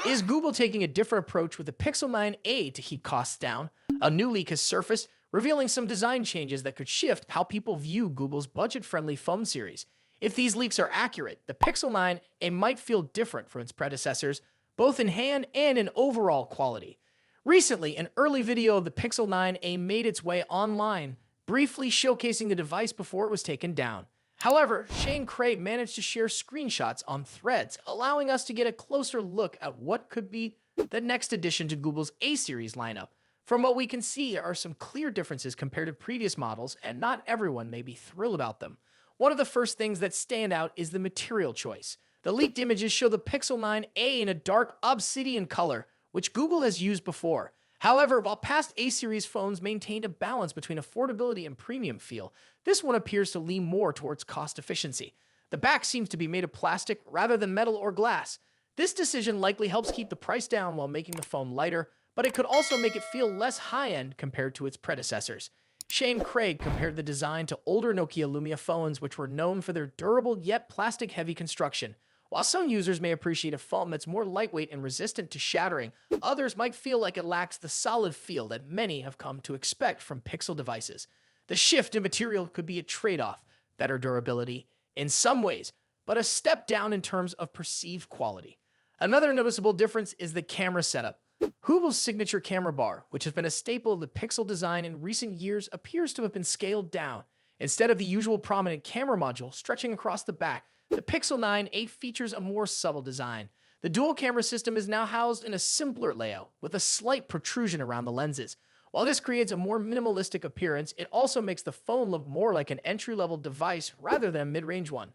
Is Google taking a different approach with the Pixel 9a to keep costs down? A new leak has surfaced, revealing some design changes that could shift how people view Google's budget-friendly phone series. If these leaks are accurate, the Pixel 9a might feel different from its predecessors, both in hand and in overall quality. Recently, an early video of the Pixel 9a made its way online, briefly showcasing the device before it was taken down. However, Shane Craig managed to share screenshots on Threads, allowing us to get a closer look at what could be the next addition to Google's A-series lineup. From what we can see, there are some clear differences compared to previous models, and not everyone may be thrilled about them. One of the first things that stand out is the material choice. The leaked images show the Pixel 9a in a dark obsidian color, which Google has used before. However, while past A-series phones maintained a balance between affordability and premium feel, this one appears to lean more towards cost efficiency. The back seems to be made of plastic rather than metal or glass. This decision likely helps keep the price down while making the phone lighter, but it could also make it feel less high-end compared to its predecessors. Shane Craig compared the design to older Nokia Lumia phones, which were known for their durable yet plastic-heavy construction. While some users may appreciate a phone that's more lightweight and resistant to shattering, others might feel like it lacks the solid feel that many have come to expect from Pixel devices. The shift in material could be a trade-off, better durability in some ways, but a step down in terms of perceived quality. Another noticeable difference is the camera setup. Google's signature camera bar, which has been a staple of the Pixel design in recent years, appears to have been scaled down. Instead of the usual prominent camera module stretching across the back, the Pixel 9a features a more subtle design. The dual camera system is now housed in a simpler layout, with a slight protrusion around the lenses. While this creates a more minimalistic appearance, it also makes the phone look more like an entry-level device rather than a mid-range one.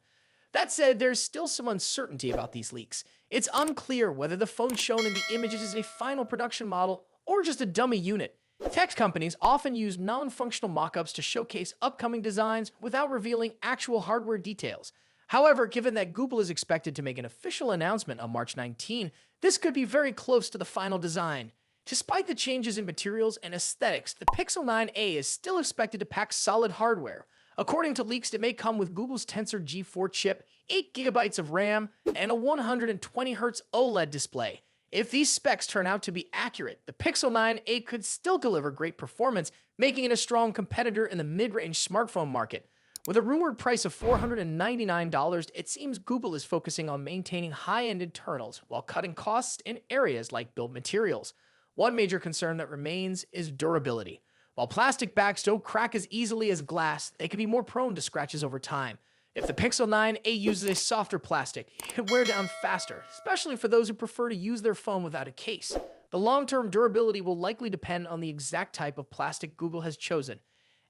That said, there's still some uncertainty about these leaks. It's unclear whether the phone shown in the images is a final production model or just a dummy unit. Tech companies often use non-functional mock-ups to showcase upcoming designs without revealing actual hardware details. However, given that Google is expected to make an official announcement on March 19, this could be very close to the final design. Despite the changes in materials and aesthetics, the Pixel 9a is still expected to pack solid hardware. According to leaks, it may come with Google's Tensor G4 chip, 8GB of RAM, and a 120Hz OLED display. If these specs turn out to be accurate, the Pixel 9a could still deliver great performance, making it a strong competitor in the mid-range smartphone market. With a rumored price of $499, it seems Google is focusing on maintaining high-end internals while cutting costs in areas like build materials. One major concern that remains is durability. While plastic backs don't crack as easily as glass, they can be more prone to scratches over time. If the Pixel 9a uses a softer plastic, it can wear down faster, especially for those who prefer to use their phone without a case. The long-term durability will likely depend on the exact type of plastic Google has chosen.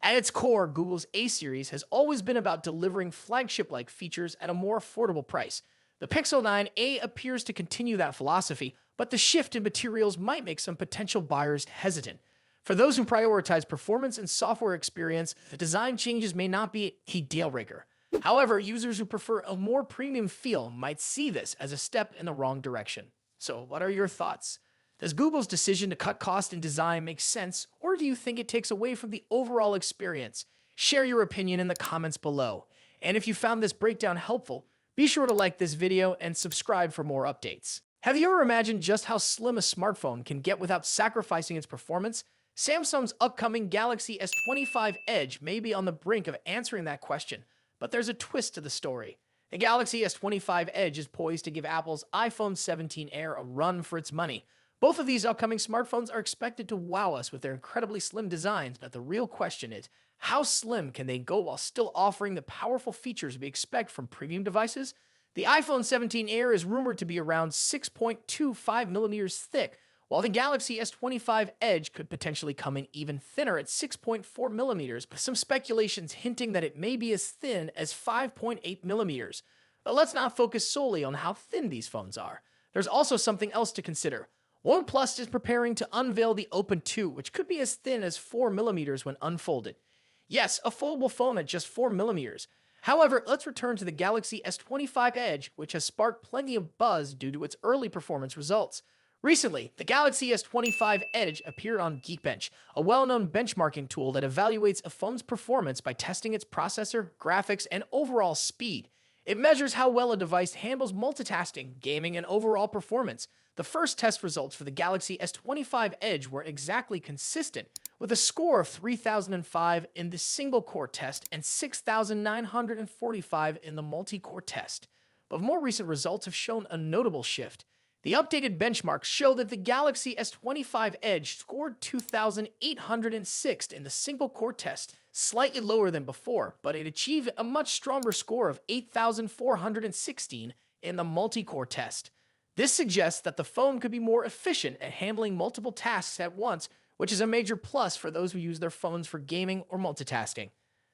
At its core, Google's A-series has always been about delivering flagship-like features at a more affordable price. The Pixel 9a appears to continue that philosophy, but the shift in materials might make some potential buyers hesitant. For those who prioritize performance and software experience, the design changes may not be a deal-breaker. However, users who prefer a more premium feel might see this as a step in the wrong direction. So, what are your thoughts? Does Google's decision to cut cost and design make sense, or do you think it takes away from the overall experience? Share your opinion in the comments below. And if you found this breakdown helpful, be sure to like this video and subscribe for more updates. Have you ever imagined just how slim a smartphone can get without sacrificing its performance? Samsung's upcoming Galaxy S25 Edge may be on the brink of answering that question, but there's a twist to the story. The Galaxy S25 Edge is poised to give Apple's iPhone 17 Air a run for its money. Both of these upcoming smartphones are expected to wow us with their incredibly slim designs, but the real question is, how slim can they go while still offering the powerful features we expect from premium devices? The iPhone 17 Air is rumored to be around 6.25mm thick, while the Galaxy S25 Edge could potentially come in even thinner at 6.4mm, with some speculations hinting that it may be as thin as 5.8mm. But let's not focus solely on how thin these phones are. There's also something else to consider. OnePlus is preparing to unveil the Open 2, which could be as thin as 4mm when unfolded. Yes, a foldable phone at just 4mm. However, let's return to the Galaxy S25 Edge, which has sparked plenty of buzz due to its early performance results. Recently, the Galaxy S25 Edge appeared on Geekbench, a well-known benchmarking tool that evaluates a phone's performance by testing its processor, graphics, and overall speed. It measures how well a device handles multitasking, gaming, and overall performance. The first test results for the Galaxy S25 Edge were exactly consistent, with a score of 3005 in the single-core test and 6945 in the multi-core test. But more recent results have shown a notable shift. The updated benchmarks show that the Galaxy S25 Edge scored 2,806 in the single-core test, slightly lower than before, but it achieved a much stronger score of 8,416 in the multi-core test. This suggests that the phone could be more efficient at handling multiple tasks at once, which is a major plus for those who use their phones for gaming or multitasking.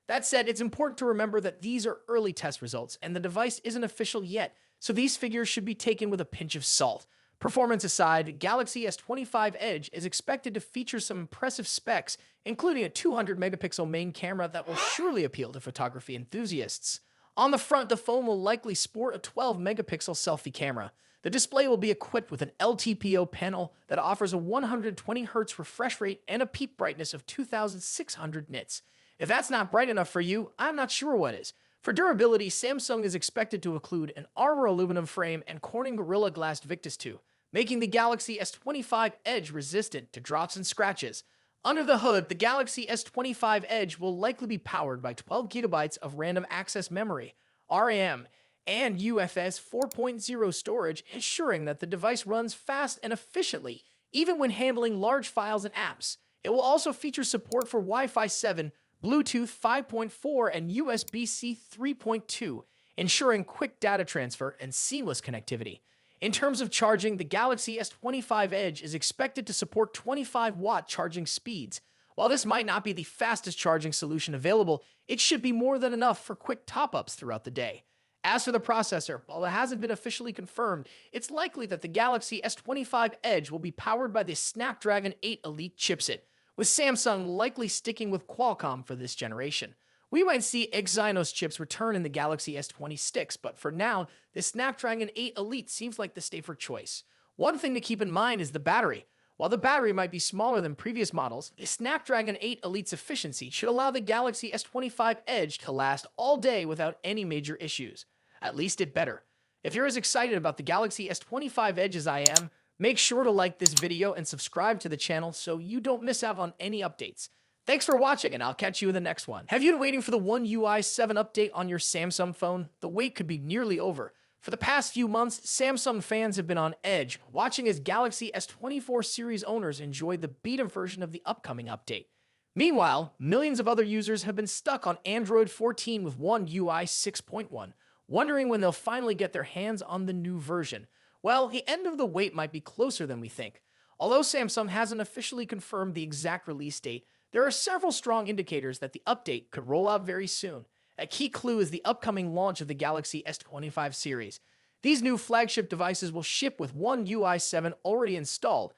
That said, it's important to remember that these are early test results and the device isn't official yet, so these figures should be taken with a pinch of salt. Performance aside, Galaxy S25 Edge is expected to feature some impressive specs, including a 200-megapixel main camera that will surely appeal to photography enthusiasts. On the front, the phone will likely sport a 12-megapixel selfie camera. The display will be equipped with an LTPO panel that offers a 120Hz refresh rate and a peak brightness of 2600 nits. If that's not bright enough for you, I'm not sure what is. For durability, Samsung is expected to include an Arbor aluminum frame and Corning Gorilla Glass Victus 2, making the Galaxy S25 Edge resistant to drops and scratches. Under the hood, the Galaxy S25 Edge will likely be powered by 12 GB of random access memory, RAM, and UFS 4.0 storage, ensuring that the device runs fast and efficiently, even when handling large files and apps. It will also feature support for Wi-Fi 7, Bluetooth 5.4, and USB-C 3.2, ensuring quick data transfer and seamless connectivity. In terms of charging, the Galaxy S25 Edge is expected to support 25-watt charging speeds. While this might not be the fastest charging solution available, it should be more than enough for quick top-ups throughout the day. As for the processor, while it hasn't been officially confirmed, it's likely that the Galaxy S25 Edge will be powered by the Snapdragon 8 Elite chipset, with Samsung likely sticking with Qualcomm for this generation. We might see Exynos chips return in the Galaxy S26, but for now, the Snapdragon 8 Elite seems like the safer choice. One thing to keep in mind is the battery. While the battery might be smaller than previous models, the Snapdragon 8 Elite's efficiency should allow the Galaxy S25 Edge to last all day without any major issues. At least it better. If you're as excited about the Galaxy S25 Edge as I am, make sure to like this video and subscribe to the channel so you don't miss out on any updates. Thanks for watching, and I'll catch you in the next one. Have you been waiting for the One UI 7 update on your Samsung phone? The wait could be nearly over. For the past few months, Samsung fans have been on edge, watching as Galaxy S24 series owners enjoy the beta version of the upcoming update. Meanwhile, millions of other users have been stuck on Android 14 with One UI 6.1, wondering when they'll finally get their hands on the new version. Well, the end of the wait might be closer than we think. Although Samsung hasn't officially confirmed the exact release date, there are several strong indicators that the update could roll out very soon. A key clue is the upcoming launch of the Galaxy S25 series. These new flagship devices will ship with One UI 7 already installed,